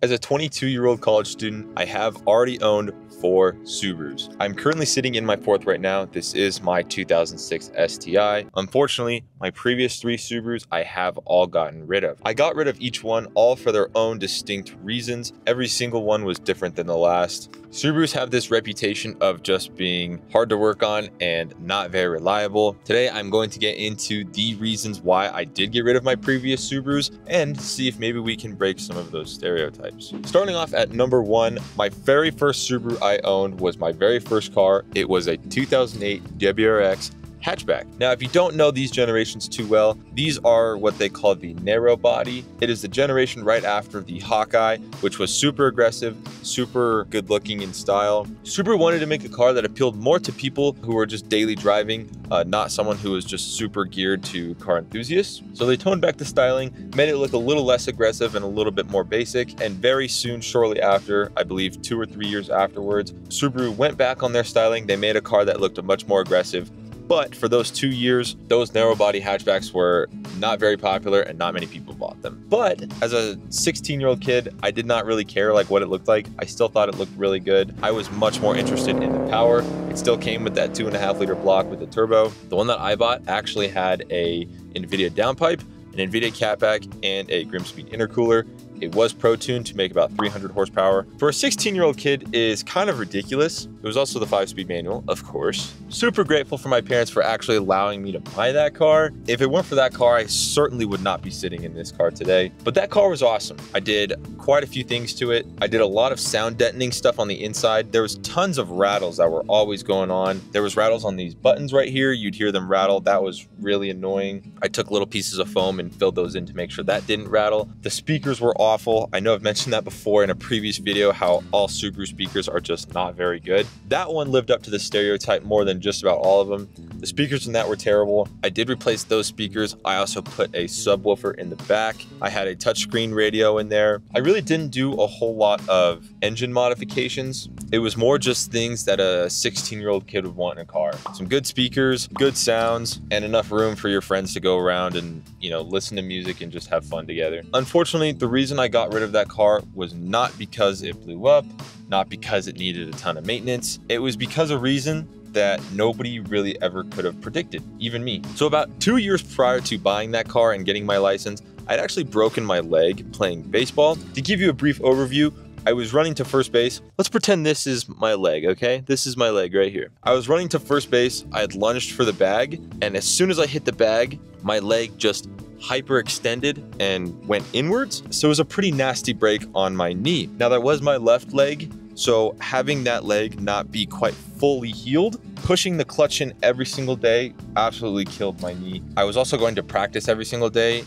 As a 22-year-old college student, I have already owned 4 Subarus. I'm currently sitting in my 4th right now. This is my 2006 STI. Unfortunately, my previous 3 Subarus I have all gotten rid of. I got rid of each one, all for their own distinct reasons. Every single one was different than the last. Subarus have this reputation of just being hard to work on and not very reliable. Today, I'm going to get into the reasons why I did get rid of my previous Subarus and see if maybe we can break some of those stereotypes. Starting off at number 1, my very first Subaru I owned was my very first car. It was a 2008 WRX hatchback. Now, if you don't know these generations too well, these are what they call the narrow body. It is the generation right after the Hawkeye, which was super aggressive, super good looking in style. Subaru wanted to make a car that appealed more to people who were just daily driving, not someone who was just super geared to car enthusiasts. So they toned back the styling, made it look a little less aggressive and a little bit more basic. And very soon, shortly after, I believe 2 or 3 years afterwards, Subaru went back on their styling. They made a car that looked much more aggressive. But for those 2 years, those narrow body hatchbacks were not very popular and not many people bought them. But as a 16-year-old kid, I did not really care like what it looked like. I still thought it looked really good. I was much more interested in the power. It still came with that 2.5-liter block with the turbo. The one that I bought actually had a NVIDIA downpipe, an NVIDIA catback, and a Grimspeed intercooler. It was pro-tuned to make about 300 horsepower. For a 16-year-old kid is kind of ridiculous. It was also the 5-speed manual, of course. Super grateful for my parents for actually allowing me to buy that car. If it weren't for that car, I certainly would not be sitting in this car today. But that car was awesome. I did quite a few things to it. I did a lot of sound deadening stuff on the inside. There was tons of rattles that were always going on. There was rattles on these buttons right here. You'd hear them rattle. That was really annoying. I took little pieces of foam and filled those in to make sure that didn't rattle. The speakers were awful. I know I've mentioned that before in a previous video, how all Subaru speakers are just not very good. That one lived up to the stereotype more than just about all of them. The speakers in that were terrible. I did replace those speakers. I also put a subwoofer in the back. I had a touchscreen radio in there. I really didn't do a whole lot of engine modifications. It was more just things that a 16-year-old kid would want in a car. Some good speakers, good sounds, and enough room for your friends to go around and, you know, listen to music and just have fun together. Unfortunately, the reason I got rid of that car was not because it blew up, not because it needed a ton of maintenance. It was because of a reason that nobody really ever could have predicted, even me. So about 2 years prior to buying that car and getting my license, I'd actually broken my leg playing baseball. To give you a brief overview, I was running to first base. Let's pretend this is my leg, okay? This is my leg right here. I was running to first base. I had lunged for the bag, and as soon as I hit the bag, my leg just hyperextended and went inwards. So it was a pretty nasty break on my knee. Now that was my left leg, so having that leg not be quite fully healed, pushing the clutch in every single day absolutely killed my knee. I was also going to practice every single day,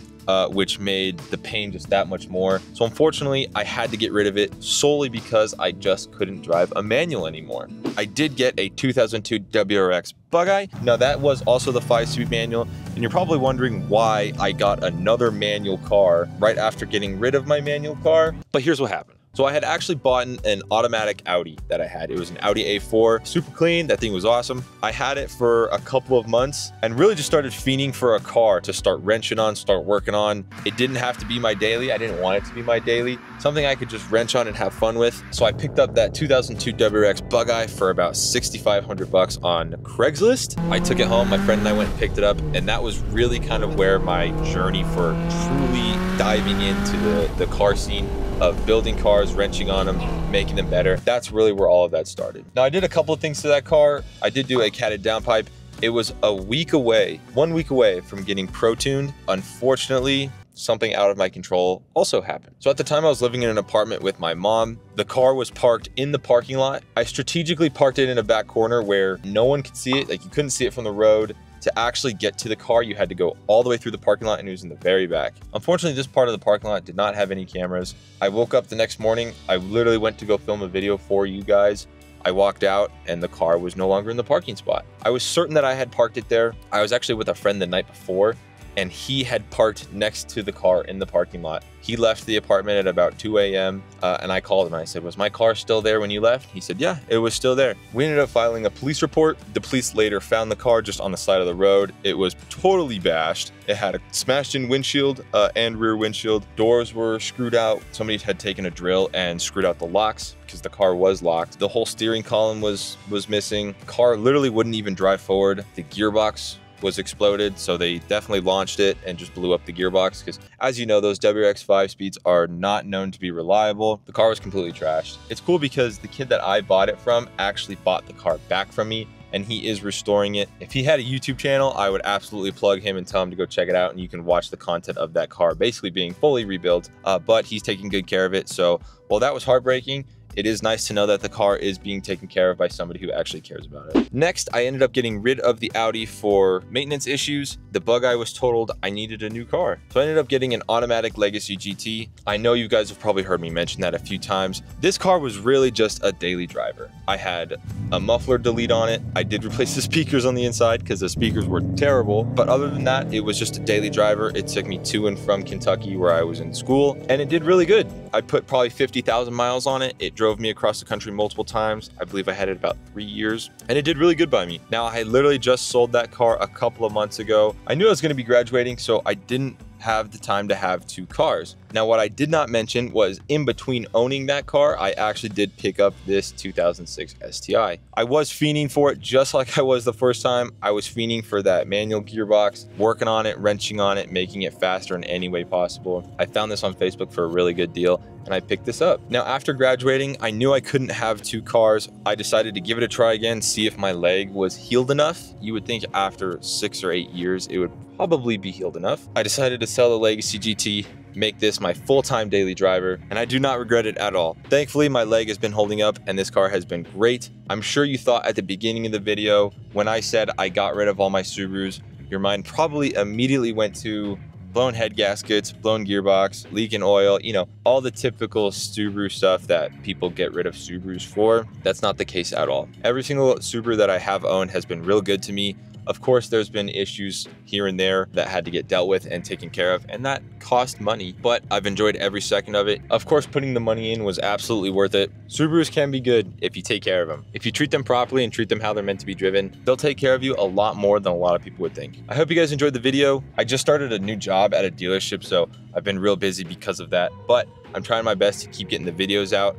which made the pain just that much more. So unfortunately, I had to get rid of it solely because I just couldn't drive a manual anymore. I did get a 2002 WRX Bug-Eye. Now that was also the 5-speed manual, and you're probably wondering why I got another manual car right after getting rid of my manual car. But here's what happened. So I had actually bought an automatic Audi that I had. It was an Audi A4, super clean. That thing was awesome. I had it for a couple of months and really just started fiending for a car to start wrenching on, start working on. It didn't have to be my daily. I didn't want it to be my daily. Something I could just wrench on and have fun with. So I picked up that 2002 WRX Bug-Eye for about $6,500 on Craigslist. I took it home. My friend and I went and picked it up, and that was really kind of where my journey for truly diving into the car scene of building cars, wrenching on them, making them better. That's really where all of that started. Now, I did a couple of things to that car. I did do a catted downpipe. It was a week away, 1 week away from getting pro-tuned. Unfortunately, something out of my control also happened. So at the time I was living in an apartment with my mom. The car was parked in the parking lot. I strategically parked it in a back corner where no one could see it. Like, you couldn't see it from the road. To actually get to the car, you had to go all the way through the parking lot, and it was in the very back. Unfortunately, this part of the parking lot did not have any cameras. I woke up the next morning. I literally went to go film a video for you guys. I walked out and the car was no longer in the parking spot. I was certain that I had parked it there. I was actually with a friend the night before, and he had parked next to the car in the parking lot. He left the apartment at about 2 a.m. And I called him and I said, "Was my car still there when you left?" He said, "Yeah, it was still there." We ended up filing a police report. The police later found the car just on the side of the road. It was totally bashed. It had a smashed in windshield and rear windshield. Doors were screwed out. Somebody had taken a drill and screwed out the locks because the car was locked. The whole steering column was missing. Car literally wouldn't even drive forward. The gearbox was exploded, so they definitely launched it and just blew up the gearbox, because as you know, those WRX 5 speeds are not known to be reliable. The car was completely trashed. It's cool because the kid that I bought it from actually bought the car back from me, and he is restoring it. If he had a YouTube channel, I would absolutely plug him and tell him to go check it out, and you can watch the content of that car basically being fully rebuilt, but he's taking good care of it. So while that was heartbreaking, it is nice to know that the car is being taken care of by somebody who actually cares about it. Next, I ended up getting rid of the Audi for maintenance issues. The bug eye was totaled. I needed a new car. So I ended up getting an automatic Legacy GT. I know you guys have probably heard me mention that a few times. This car was really just a daily driver. I had a muffler delete on it. I did replace the speakers on the inside because the speakers were terrible. But other than that, it was just a daily driver. It took me to and from Kentucky where I was in school, and it did really good. I put probably 50,000 miles on it. It drove me across the country multiple times. I believe I had it about 3 years, and it did really good by me. Now, I literally just sold that car a couple of months ago. I knew I was going to be graduating, so I didn't have the time to have two cars. Now, what I did not mention was in between owning that car, I actually did pick up this 2006 STI. I was fiending for it just like I was the first time. I was fiending for that manual gearbox, working on it, wrenching on it, making it faster in any way possible. I found this on Facebook for a really good deal, and I picked this up. Now, after graduating, I knew I couldn't have two cars. I decided to give it a try again, see if my leg was healed enough. You would think after 6 or 8 years, it would probably be healed enough. I decided to sell the Legacy GT, make this my full-time daily driver, and I do not regret it at all. Thankfully, my leg has been holding up and this car has been great. I'm sure you thought at the beginning of the video, when I said I got rid of all my Subarus, your mind probably immediately went to blown head gaskets, blown gearbox, leaking oil, you know, all the typical Subaru stuff that people get rid of Subarus for. That's not the case at all. Every single Subaru that I have owned has been real good to me. Of course, there's been issues here and there that had to get dealt with and taken care of, and that cost money, but I've enjoyed every second of it. Of course, putting the money in was absolutely worth it. Subarus can be good if you take care of them. If you treat them properly and treat them how they're meant to be driven, they'll take care of you a lot more than a lot of people would think. I hope you guys enjoyed the video. I just started a new job at a dealership, so I've been real busy because of that, but I'm trying my best to keep getting the videos out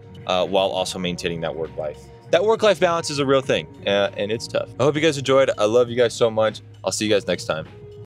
while also maintaining that work life. That work-life balance is a real thing, and it's tough. I hope you guys enjoyed. I love you guys so much. I'll see you guys next time.